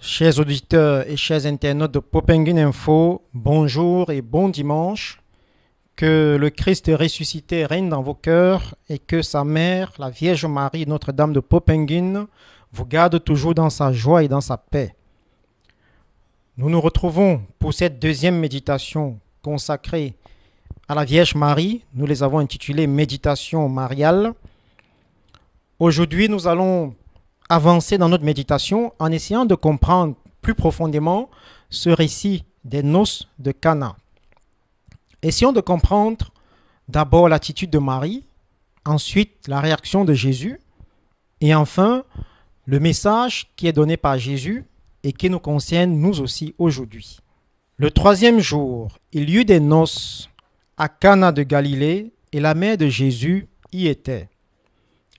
Chers auditeurs et chers internautes de Popengine Info, bonjour et bon dimanche. Que le Christ ressuscité règne dans vos cœurs et que sa mère, la Vierge Marie, Notre-Dame de Popengine, vous garde toujours dans sa joie et dans sa paix. Nous nous retrouvons pour cette deuxième méditation consacrée à la Vierge Marie. Nous les avons intitulées Méditation mariale. Aujourd'hui, nous allons avancer dans notre méditation en essayant de comprendre plus profondément ce récit des noces de Cana. Essayons de comprendre d'abord l'attitude de Marie, ensuite la réaction de Jésus et enfin le message qui est donné par Jésus et qui nous concerne nous aussi aujourd'hui. Le troisième jour, il y eut des noces à Cana de Galilée et la mère de Jésus y était.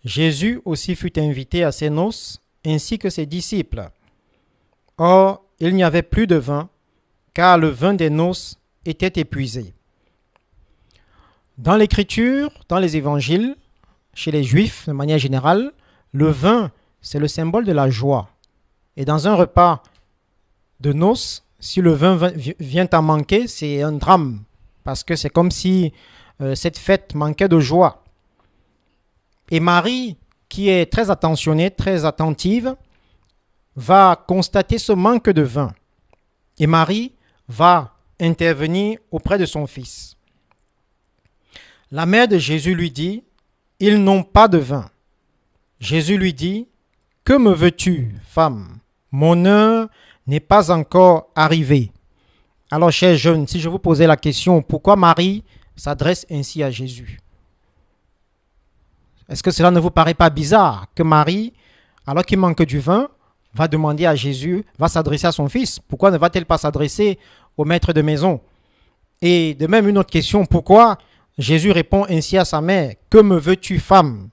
Jésus aussi fut invité à ces noces, ainsi que ses disciples. Or, il n'y avait plus de vin, car le vin des noces était épuisé. Dans l'Écriture, dans les évangiles, chez les Juifs de manière générale, le vin, c'est le symbole de la joie. Et dans un repas de noces, si le vin vient à manquer, c'est un drame, parce que c'est comme si cette fête manquait de joie. Et Marie, qui est très attentionnée, très attentive, va constater ce manque de vin. Et Marie va intervenir auprès de son fils. La mère de Jésus lui dit, « Ils n'ont pas de vin. » Jésus lui dit, « Que me veux-tu, femme? Mon heure n'est pas encore arrivée. » Alors, chers jeunes, si je vous posais la question, pourquoi Marie s'adresse ainsi à Jésus? Est-ce que cela ne vous paraît pas bizarre que Marie, alors qu'il manque du vin, va demander à Jésus, va s'adresser à son fils? Pourquoi ne va-t-elle pas s'adresser au maître de maison? Et de même une autre question, pourquoi Jésus répond ainsi à sa mère, « Que me veux-tu, femme ?»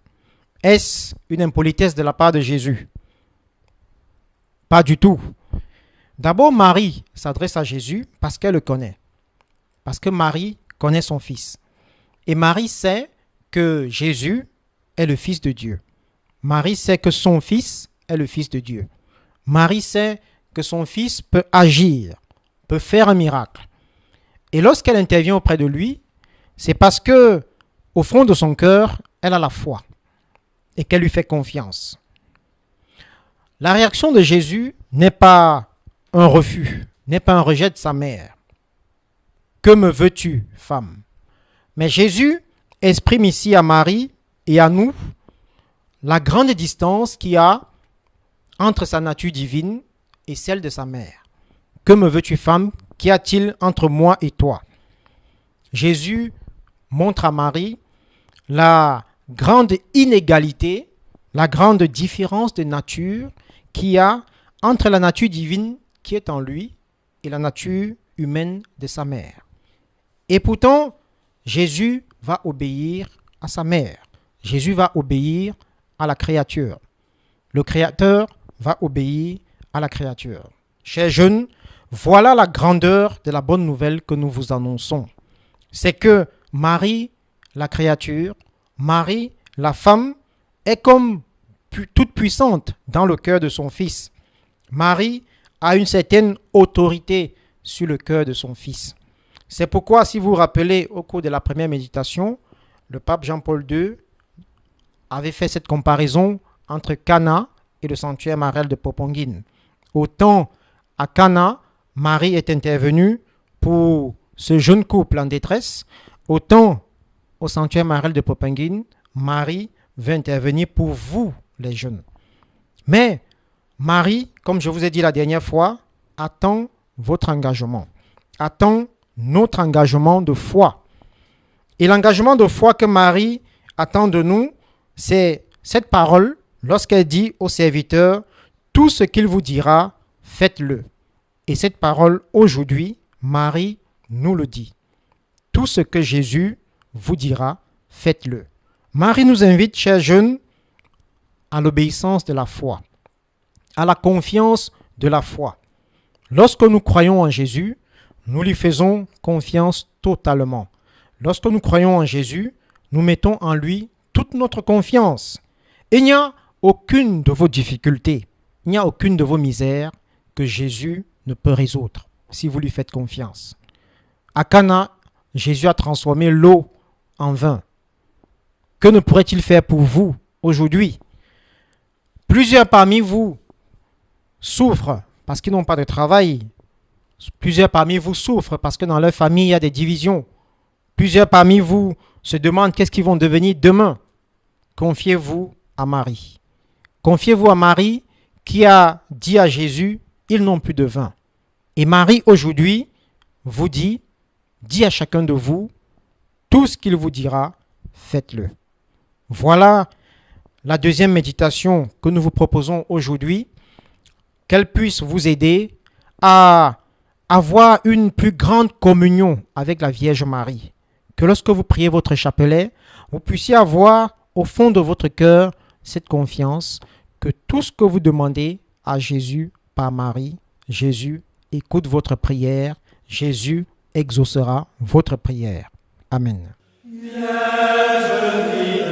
Est-ce une impolitesse de la part de Jésus? Pas du tout. D'abord, Marie s'adresse à Jésus parce qu'elle le connaît. Parce que Marie connaît son fils. Et Marie sait que Jésus est le Fils de Dieu. Marie sait que son fils est le Fils de Dieu. Marie sait que son fils peut agir, peut faire un miracle. Et lorsqu'elle intervient auprès de lui, c'est parce que, au fond de son cœur, elle a la foi et qu'elle lui fait confiance. La réaction de Jésus n'est pas un refus, n'est pas un rejet de sa mère. Que me veux-tu, femme? Mais Jésus exprime ici à Marie et à nous la grande distance qu'il y a entre sa nature divine et celle de sa mère. Que me veux-tu, femme? Qu'y a-t-il entre moi et toi? Jésus montre à Marie la grande inégalité, la grande différence de nature qu'il y a entre la nature divine qui est en lui et la nature humaine de sa mère. Et pourtant, Jésus va obéir à sa mère. Jésus va obéir à la créature. Le Créateur va obéir à la créature. Chers jeunes, voilà la grandeur de la bonne nouvelle que nous vous annonçons. C'est que Marie, la créature, Marie, la femme, est comme toute puissante dans le cœur de son fils. Marie a une certaine autorité sur le cœur de son fils. C'est pourquoi, si vous vous rappelez, au cours de la première méditation, le pape Jean-Paul II avait fait cette comparaison entre Cana et le sanctuaire marial de Popengine. Autant à Cana, Marie est intervenue pour ce jeune couple en détresse, autant au sanctuaire marial de Popengine, Marie veut intervenir pour vous, les jeunes. Mais Marie, comme je vous ai dit la dernière fois, attend votre engagement, attend notre engagement de foi. Et l'engagement de foi que Marie attend de nous, c'est cette parole lorsqu'elle dit au serviteur, tout ce qu'il vous dira, faites-le. Et cette parole, aujourd'hui, Marie nous le dit. Tout ce que Jésus vous dira, faites-le. Marie nous invite, chers jeunes, à l'obéissance de la foi, à la confiance de la foi. Lorsque nous croyons en Jésus, nous lui faisons confiance totalement. Lorsque nous croyons en Jésus, nous mettons en lui toute notre confiance. Et il n'y a aucune de vos difficultés, il n'y a aucune de vos misères que Jésus ne peut résoudre si vous lui faites confiance. À Cana, Jésus a transformé l'eau en vin. Que ne pourrait-il faire pour vous aujourd'hui? Plusieurs parmi vous souffrent parce qu'ils n'ont pas de travail. Plusieurs parmi vous souffrent parce que dans leur famille, il y a des divisions. Plusieurs parmi vous se demandent qu'est-ce qu'ils vont devenir demain. Confiez-vous à Marie. Confiez-vous à Marie qui a dit à Jésus, ils n'ont plus de vin. Et Marie aujourd'hui vous dit à chacun de vous, tout ce qu'il vous dira, faites-le. Voilà la deuxième méditation que nous vous proposons aujourd'hui, qu'elle puisse vous aider à avoir une plus grande communion avec la Vierge Marie. Que lorsque vous priez votre chapelet, vous puissiez avoir au fond de votre cœur cette confiance que tout ce que vous demandez à Jésus par Marie, Jésus écoute votre prière, Jésus exaucera votre prière. Amen. Vierge